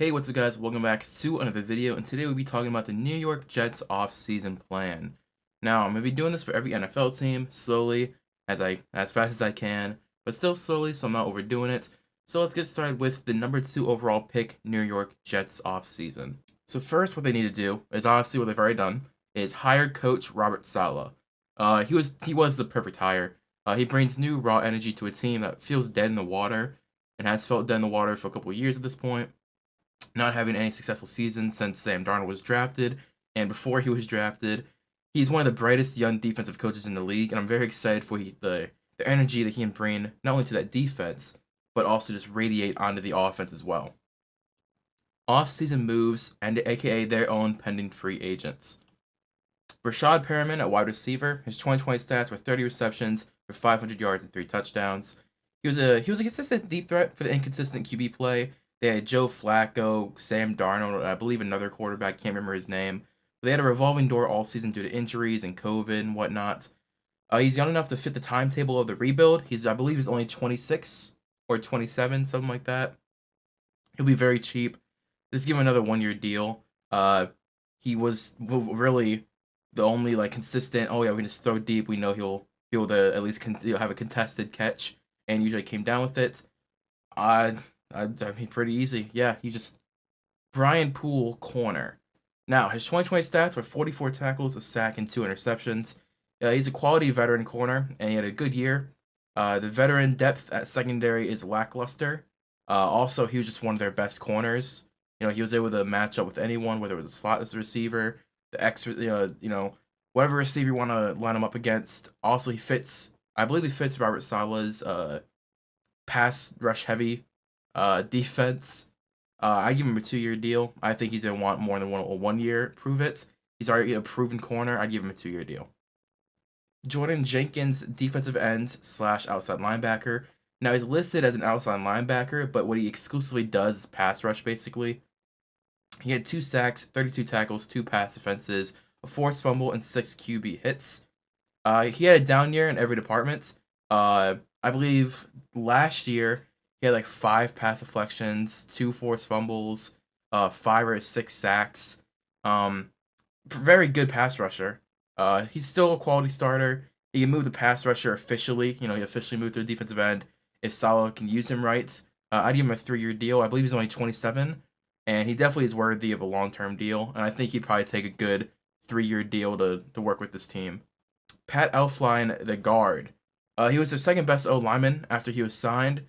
Hey, what's up guys? Welcome back to another video, and today we'll be talking about the New York Jets off-season plan. Now, I'm going to be doing this for every NFL team, slowly, as fast as I can, but still slowly, so I'm not overdoing it. So let's get started with the number 2 overall pick, New York Jets off-season. So first, what they need to do, is obviously what they've already done, is hire coach Robert Saleh. He was the perfect hire. He brings new raw energy to a team that feels dead in the water, and has felt dead in the water for a couple of years at this point, not having any successful seasons since Sam Darnold was drafted, and before he was drafted. He's one of the brightest young defensive coaches in the league, and I'm very excited for the energy that he can bring not only to that defense, but also just radiate onto the offense as well. Off-season moves, and aka their own pending free agents. Rashad Perriman at wide receiver. His 2020 stats were 30 receptions for 500 yards and 3 touchdowns. He was a consistent deep threat for the inconsistent QB play. They had Joe Flacco, Sam Darnold, I believe another quarterback, can't remember his name. But they had a revolving door all season due to injuries and COVID and whatnot. He's young enough to fit the timetable of the rebuild. I believe he's only 26 or 27, something like that. He'll be very cheap. Just give him another 1-year deal. He was really the only consistent. Oh yeah, we can just throw deep. We know he'll at least have a contested catch, and usually came down with it. I mean, pretty easy. Yeah, he just Brian Poole corner. Now his 2020 stats were 44 tackles, a sack, and 2 interceptions. He's a quality veteran corner, and he had a good year. The veteran depth at secondary is lackluster. Also, he was just one of their best corners. He was able to match up with anyone, whether it was a slot receiver, the X, whatever receiver you want to line him up against. Also, I believe he fits Robert Saleh's pass rush heavy defense. I give him a 2-year deal. I think he's gonna want more than a 1 year. Prove it. He's already a proven corner. I'd give him a 2-year deal. Jordan Jenkins, defensive end / outside linebacker. Now he's listed as an outside linebacker, but what he exclusively does is pass rush basically. He had 2 sacks, 32 tackles, 2 pass defenses, a forced fumble, and 6 QB hits. He had a down year in every department. I believe last year he had 5 pass deflections, 2 forced fumbles, 5 or 6 sacks. Very good pass rusher. He's still a quality starter. He can move the pass rusher officially. He officially moved to a defensive end if Saleh can use him right. I'd give him a 3-year deal. I believe he's only 27, and he definitely is worthy of a long-term deal. And I think he'd probably take a good 3-year deal to work with this team. Pat Elflein, the guard. He was their second best O lineman after he was signed.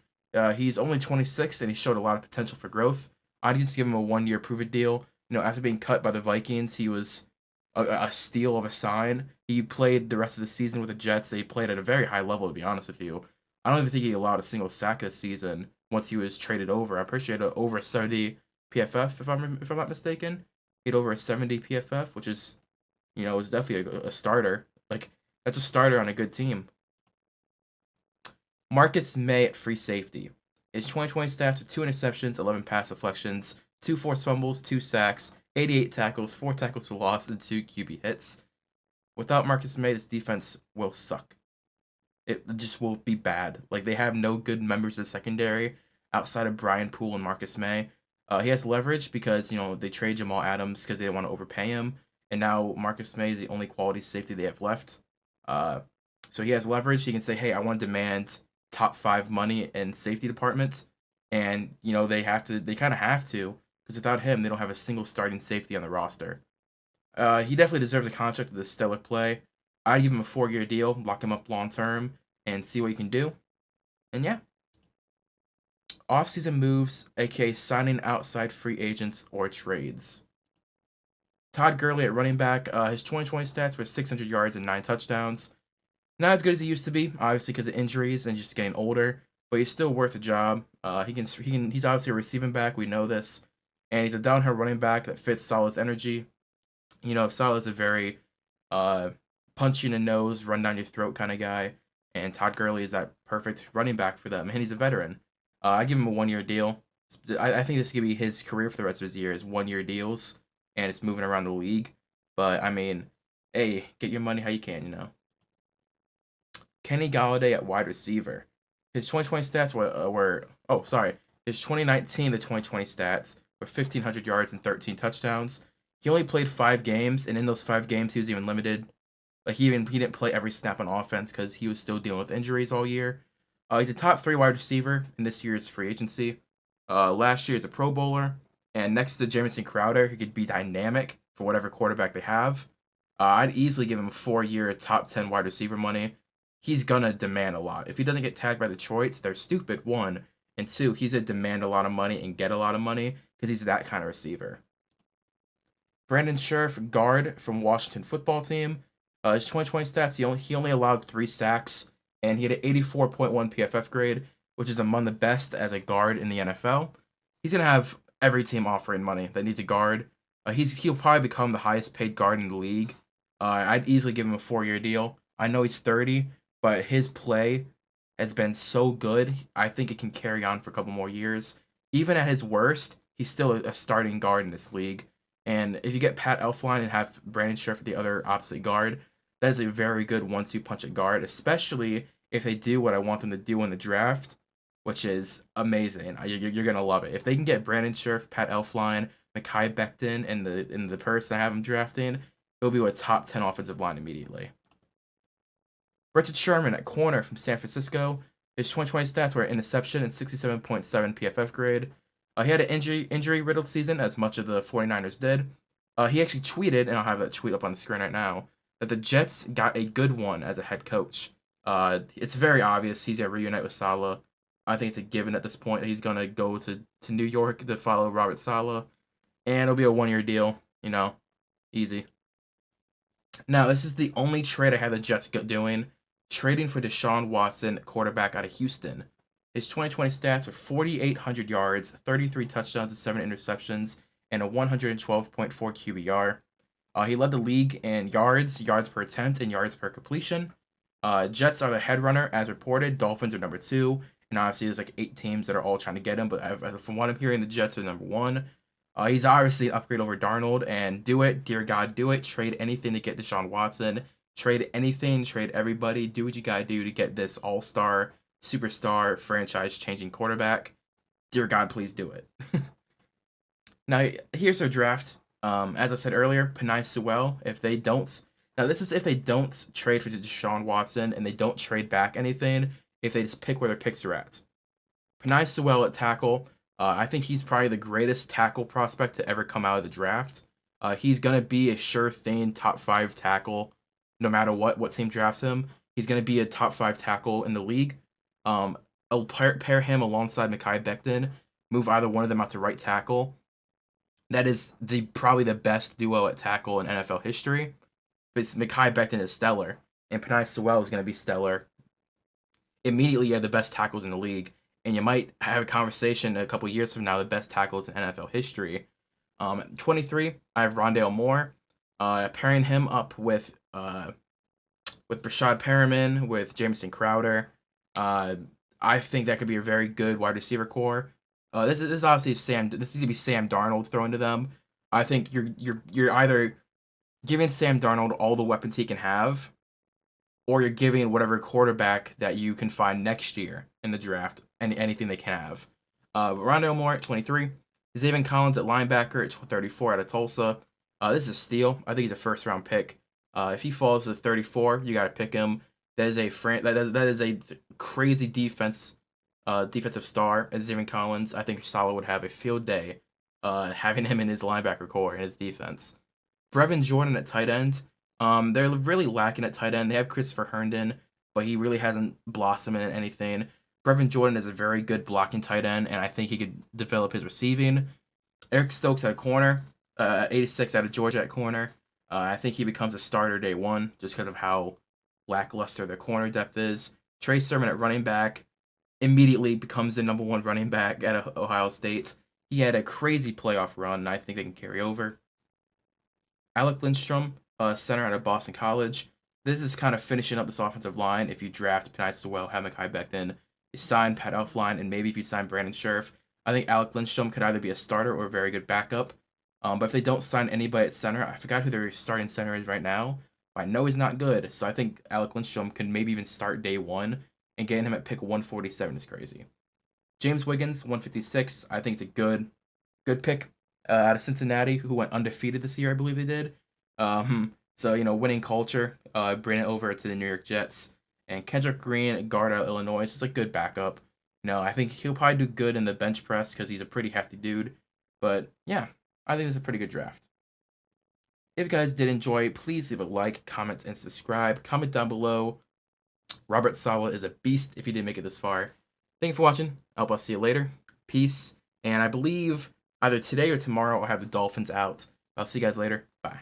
He's only 26, and he showed a lot of potential for growth. I'd just give him a 1-year prove-it deal. After being cut by the Vikings, he was a steal of a sign. He played the rest of the season with the Jets. He played at a very high level, to be honest with you. I don't even think he allowed a single sack this season once he was traded over. I'm pretty sure he had over 70 PFF, if I'm not mistaken. He had over a 70 PFF, which is, is definitely a starter. That's a starter on a good team. Marcus May at free safety. His 2020 stats with 2 interceptions, 11 pass deflections, 2 forced fumbles, 2 sacks, 88 tackles, 4 tackles for loss, and 2 QB hits. Without Marcus May, this defense will suck. It just will be bad. They have no good members of the secondary outside of Brian Poole and Marcus May. He has leverage because, they trade Jamal Adams because they didn't want to overpay him. And now Marcus May is the only quality safety they have left. So he has leverage. He can say, hey, I want to demand top 5 money in safety department. And, they kind of have to, because without him, they don't have a single starting safety on the roster. He definitely deserves a contract with a stellar play. I'd give him a 4-year deal, lock him up long term, and see what he can do. And yeah. Off-season moves, aka signing outside free agents or trades. Todd Gurley at running back. His 2020 stats were 600 yards and 9 touchdowns. Not as good as he used to be, obviously because of injuries and just getting older, but he's still worth a job. He's obviously a receiving back. We know this, and he's a downhill running back that fits Saleh's energy. Saleh's a very punch you in the nose, run down your throat kind of guy, and Todd Gurley is that perfect running back for them, and he's a veteran. I give him a 1-year deal. I think this could be his career for the rest of his years, 1-year deals, and it's moving around the league. But I mean, hey, get your money how you can, Kenny Golladay at wide receiver. His 2020 stats were his 2019 to 2020 stats with 1,500 yards and 13 touchdowns. He only played 5 games, and in those 5 games, he was even limited. Like he didn't play every snap on offense because he was still dealing with injuries all year. He's a top 3 wide receiver in this year's free agency. Last year, he's a Pro Bowler, and next to Jamison Crowder, he could be dynamic for whatever quarterback they have. I'd easily give him a 4-year top 10 wide receiver money. He's gonna demand a lot. If he doesn't get tagged by Detroit, they're stupid. 1, and 2, he's gonna demand a lot of money and get a lot of money because he's that kind of receiver. Brandon Scherff, guard from Washington football team. His 2020 stats, he only allowed 3 sacks, and he had an 84.1 PFF grade, which is among the best as a guard in the NFL. He's going to have every team offering money that needs a guard. He'll probably become the highest paid guard in the league. I'd easily give him a 4-year deal. I know he's 30, but his play has been so good. I think it can carry on for a couple more years. Even at his worst, he's still a starting guard in this league. And if you get Pat Elflein and have Brandon Scherff at the other opposite guard, that is a very good 1-2 punch at guard, especially if they do what I want them to do in the draft, which is amazing. You're gonna love it. If they can get Brandon Scherff, Pat Elflein, Mekhi Becton, and the person I have him drafting, it'll be a top 10 offensive line immediately. Richard Sherman at corner from San Francisco. His 2020 stats were interception and 67.7 PFF grade. He had an injury-riddled season, as much of the 49ers did. He actually tweeted, and I'll have that tweet up on the screen right now, that the Jets got a good one as a head coach. It's very obvious he's going to reunite with Saleh. I think it's a given at this point that he's going to go to New York to follow Robert Saleh. And it'll be a 1-year deal, easy. Now, this is the only trade I have the Jets doing, trading for Deshaun Watson, quarterback out of Houston. His 2020 stats were 4,800 yards, 33 touchdowns and 7 interceptions, and a 112.4 QBR. He led the league in yards per attempt, and yards per completion. Jets are the head runner, as reported. Dolphins are number 2, and obviously there's like 8 teams that are all trying to get him, but from what I'm hearing, the Jets are number 1. He's obviously an upgrade over Darnold, and do it, dear God, do it. Trade anything to get Deshaun Watson. Trade anything, trade everybody. Do what you gotta do to get this all-star, superstar, franchise-changing quarterback. Dear God, please do it. Now, here's their draft. As I said earlier, Penei Sewell, this is if they don't trade for Deshaun Watson and they don't trade back anything, if they just pick where their picks are at. Penei Sewell at tackle, I think he's probably the greatest tackle prospect to ever come out of the draft. He's going to be a sure thing top 5 tackle no matter what team drafts him. He's going to be a top 5 tackle in the league. I'll pair him alongside Mekhi Becton, move either one of them out to right tackle. That is probably the best duo at tackle in NFL history. But Mekhi Becton is stellar, and Penei Sewell is going to be stellar. Immediately, you have the best tackles in the league, and you might have a conversation a couple years from now, the best tackles in NFL history. 23, I have Rondale Moore, pairing him up with Brashad Perriman, with Jamison Crowder. I think that could be a very good wide receiver core. This is obviously This is gonna be Sam Darnold thrown to them. I think you're either giving Sam Darnold all the weapons he can have, or you're giving whatever quarterback that you can find next year in the draft and anything they can have. Rondale Moore at 23, Zaven Collins at linebacker at 34 out of Tulsa. This is a steal. I think he's a first-round pick. If he falls to 34, you got to pick him. That is a crazy defensive star as Zaven Collins. I think Saleh would have a field day having him in his linebacker core in his defense. Brevin Jordan at tight end. They're really lacking at tight end. They have Christopher Herndon, but he really hasn't blossomed in anything. Brevin Jordan is a very good blocking tight end, and I think he could develop his receiving. Eric Stokes at corner, 86 out of Georgia at corner. I think he becomes a starter day 1 just because of how lackluster their corner depth is. Trey Sermon at running back immediately becomes the number 1 running back at Ohio State. He had a crazy playoff run, and I think they can carry over. Alec Lindstrom, center out of Boston College. This is kind of finishing up this offensive line. If you draft Penei Sewell, have Mekhi Becton, you sign Pat Elflein, and maybe if you sign Brandon Scherff, I think Alec Lindstrom could either be a starter or a very good backup. But if they don't sign anybody at center, I forgot who their starting center is right now. But I know he's not good, so I think Alec Lindstrom can maybe even start day 1, and getting him at pick 147 is crazy. James Wiggins, 156, I think is a good good pick out of Cincinnati, who went undefeated this year, I believe they did. So winning culture, bringing it over to the New York Jets, and Kendrick Green, guard out of Illinois, is just a good backup. I think he'll probably do good in the bench press because he's a pretty hefty dude. But yeah, I think it's a pretty good draft. If you guys did enjoy, please leave a like, comment, and subscribe. Comment down below. Robert Saleh is a beast if you didn't make it this far. Thank you for watching. I hope I'll see you later. Peace. And I believe either today or tomorrow I'll have the Dolphins out. I'll see you guys later. Bye.